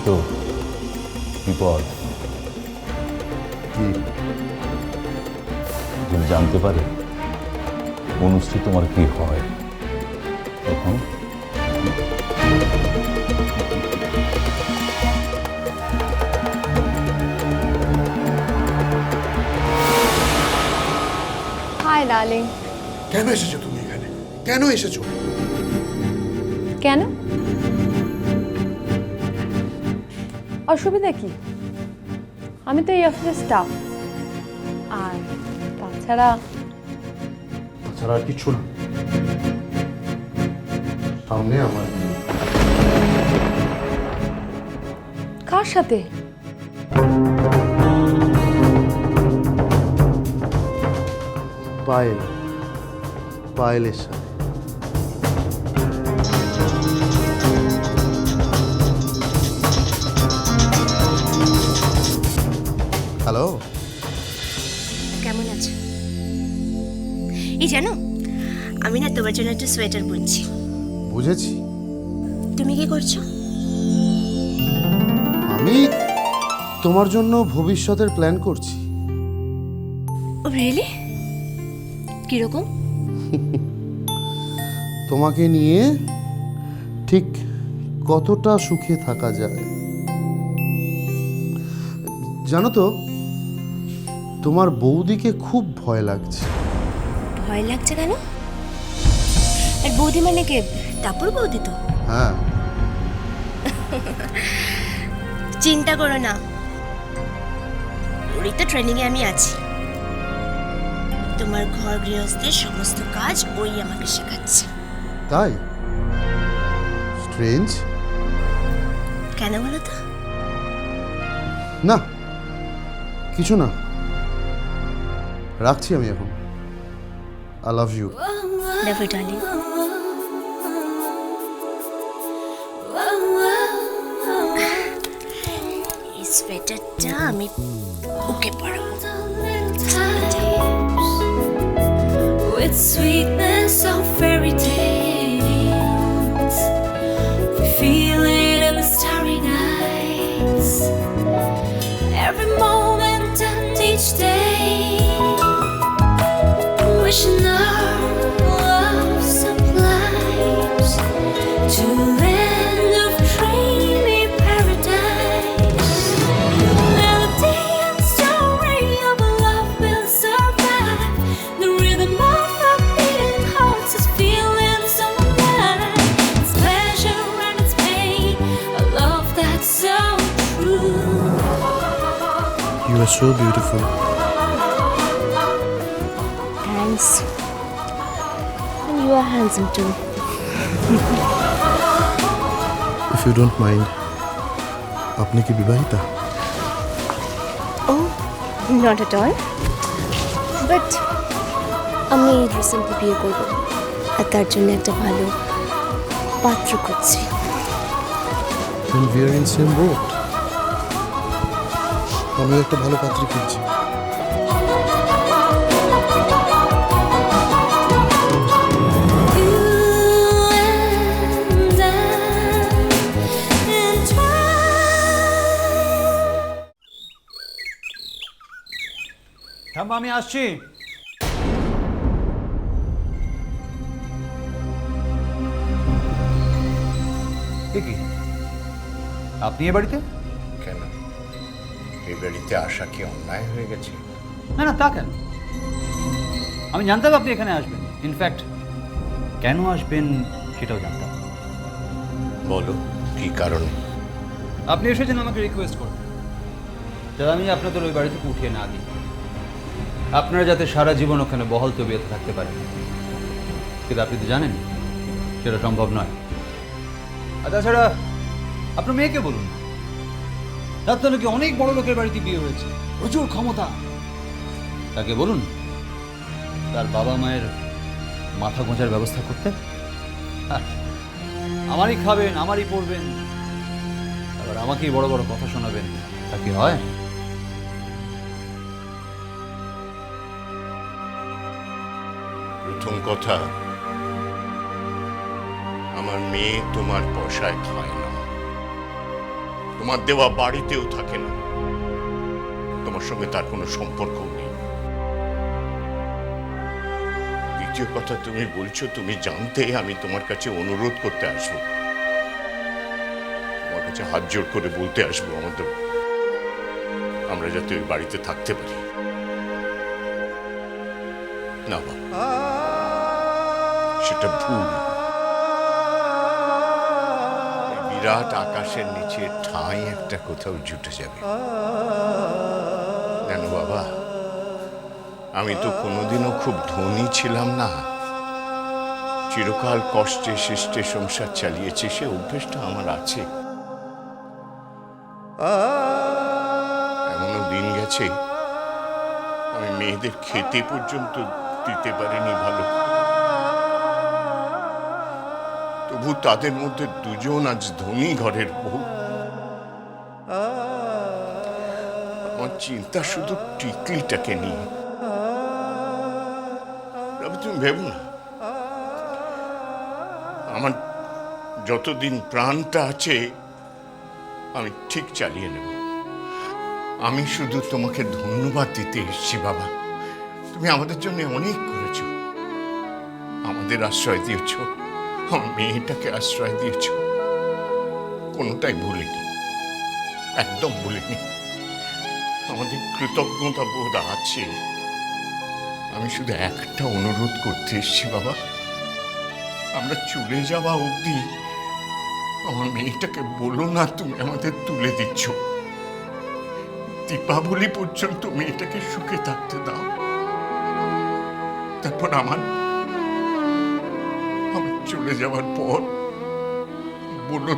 তো বিপদ। কি? যদি জানতে পারে অনুশ্রী তোমার কি হয় তখন? Hi darling. কেন এসেছো তুমি এখানে? কেন এসেছো? কেন? অসুবিধা কি? আমি তো এই অফিসের স্টাফ। আর তাছাড়া আর কিছু না। সামনে আমার কার সাথে? পায়েলের সাথে। হ্যালো, কেমন আছো? এই জানো, আমি না তোমার জন্য একটা সোয়েটার বুনছি। বুঝেছি। তুমি কি করছো? আমি তোমার জন্য ভবিষ্যতের প্ল্যান করছি। ও রিয়েলি? কিরকম? তোমাকে নিয়ে ঠিক কতটা সুখে থাকা যায়। জানো তো, তোমার বৌদিকে খুব ভয় লাগছে। ভয় লাগছে কেন? আর বৌদি মানে কে? টাপুর বৌদি তো? হ্যাঁ। চিন্তা করো না, ওরই তো ট্রেনিংয়ে আমি আছি। তোমার ঘর গৃহস্থের সমস্ত কাজ ওই আমাকে শেখাচ্ছে। তাই? স্ট্রেঞ্জ। কেন বলো তো? না, কিছু না। রাখছি আমি এখন। I love you. Love you darling. এই সোয়েটারটা আমি ওকে পরাবো। With sweetness of fairy tales, we feel it in the starry nights. Every moment and each day, wishing our love sublimes to land of dreamy paradise. Melody and story of a love will survive. The rhythm of our beating hearts is feeling so alive. It's pleasure and it's pain, a love that's so true. You are so beautiful. Thanks. And you are handsome too. If you don't mind, আপনি কি বিবাহিতা? Oh, not at all. But আমি recently বিয়ে করব, আর তার জন্য একটা ভালো পাত্র খুঁজছি। Then we are in same boat. আমি একটা ভালো পাত্রী খুঁজছি। You and I entwined. থাম্বা, আমি আসছি। কি আপনি এ বাড়িতে? কেন, এই বাড়িতে আসা কি অন্যায় হয়ে গেছে? না না, তা কেন? আমি জানতাম আপনি এখানে আসবেন। ইনফ্যাক্ট কেন আসবেন সেটাও জানতাম। বলো, কি কারণে? আপনি এসেছেন আমাকে রিকোয়েস্ট করতে, যাতে আমি আপনাদের ওই বাড়ি থেকে উঠিয়ে না দিই, আপনারা যাতে সারা জীবন ওখানে বহাল তবিয়তে থাকতে পারেন। কিন্তু আপনি তো জানেন সেটা সম্ভব নয়। আর তাছাড়া আপনার মেয়েকে বলুন, তার তো নাকি অনেক বড় লোকের বাড়িতে বিয়ে হয়েছে, প্রচুর ক্ষমতা। তাকে বলুন তার বাবা মায়ের মাথা গোঁজার ব্যবস্থা করতে। আমারই খাবেন, আমারই পড়বেন, আবার আমাকেই বড় বড় কথা শোনাবেন। তা কি হয়? প্রথম কথা, আমার মেয়ে তোমার পয়সায় খায় না। তোমার দেওয়া বাড়িতেও থাকে না, তোমার সঙ্গে তার কোনো সম্পর্ক নেই। দ্বিতীয় কথা, তুমি বলছো তুমি জানতে আমি তোমার কাছে অনুরোধ করতে আসবো, তোমার কাছে হাত জোড় করে বলতে আসবো আমরা যাতে ওই বাড়িতে থাকতে পারি। না বাবা, সেটা ভুল। এই বিরাট আকাশের নিচে ঠাঁই একটা কোথাও জুটে যাবে। জানো বাবা, আমি তো কোনোদিনও খুব ধনী ছিলাম না, চিরকাল কষ্টে শিষ্টে সংসার চালিয়েছি, সে অভ্যেসটা আমার আছে। এমনও দিন গেছে আমি মেয়েদের খেতে পর্যন্ত দিতে পারিনি ভালো, তবু তাদের মধ্যে দুজন আজ ধনী ঘরের বউ। আমার চিন্তা শুধু টিকলিটাকে নিয়ে। তুমি ভেবো না, আমার যতদিন প্রাণটা আছে আমি ঠিক চালিয়ে নেব। আমি শুধু তোমাকে ধন্যবাদ দিতে এসেছি বাবা, তুমি আমাদের জন্য অনেক করেছ, আমাদের আশ্রয় দিয়েছ, আমার মেয়েটাকে আশ্রয় দিয়েছ, কোনোটাই ভুলিনি, একদম ভুলিনি। আমাদের কৃতজ্ঞতা বোধ আছে। আমি শুধু একটা অনুরোধ করতে এসেছি বাবা, আমরা চলে যাওয়া অবধি আমার মেয়েটাকে বলো না তুমি আমাদের তুলে দিচ্ছ। দীপাবলি পর্যন্ত মেয়েটাকে সুখে থাকতে দাও, তারপর আমার চলে যাওয়ার পর বলো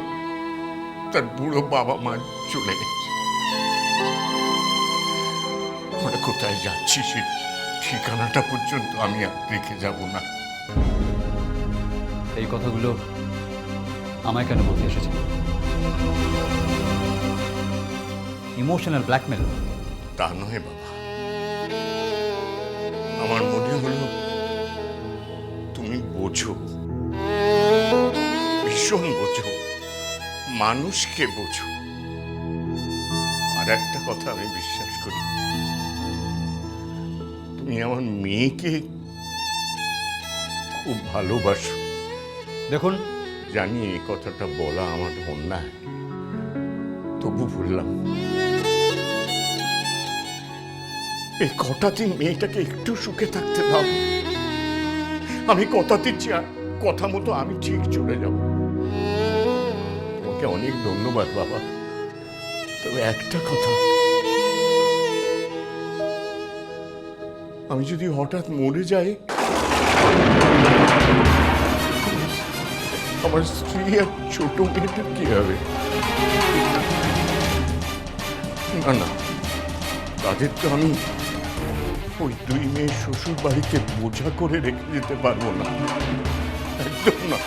তার বুড়ো বাবা মা চলে গেছে। আমরা কোথায় যাচ্ছি সে ঠিকানাটা পর্যন্ত আমি আর রেখে যাব না। এই কথাগুলো আমায় কেন বলতে এসেছেন? Emotional blackmail? তা নয় বাবা, আমার মনে হলো তুমি বোঝো, ভীষণ বোঝো, মানুষকে বোঝো। আর একটা কথা আমি বিশ্বাস করি, তুমি আমার মেয়েকে খুব ভালোবাসো। দেখুন, জানি এই কথাটা বলা আমার অন্যায়, তবু বললাম। এই কটা দিন মেয়েটাকে একটু সুখে থাকতে দাও। আমি কথা দিচ্ছি, কথা মতো আমি ঠিক চলে যাব। তোমাকে অনেক ধন্যবাদ বাবা, তবে একটা কথা, আমি যদি হঠাৎ মরে যাই, আমার স্ত্রী আর ছোট মেয়েটার কি হবে? না না, তাদের তো আমি ওই দুই মেয়ে শ্বশুর বাড়িতে বোঝা করে রেখে যেতে পারবো না, একদম না।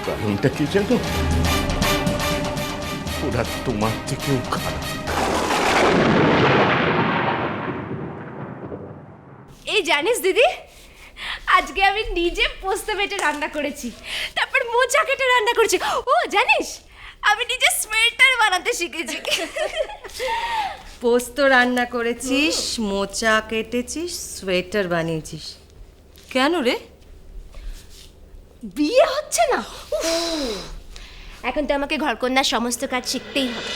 কারণটা কি জানো? ওরা তোমার থেকেও খারাপ। এই জানিস দিদি, আজকে আমি নিজে পোস্ত বেটে রান্না করেছি, তারপর মোচা কেটে রান্না করেছি। ও জানিস, আমি নিজে সোয়েটার বানাতে শিখেছি। পোস্ত রান্না করেছিস, মোচা কেটেছিস, সোয়েটার বানিয়েছিস, কেন রে? বিয়ে হচ্ছে না, এখন তো আমাকে ঘরকন্যার সমস্ত কাজ শিখতেই হবে।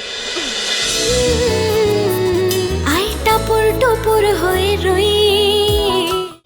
আই টাপুর টুপুর হয়ে রই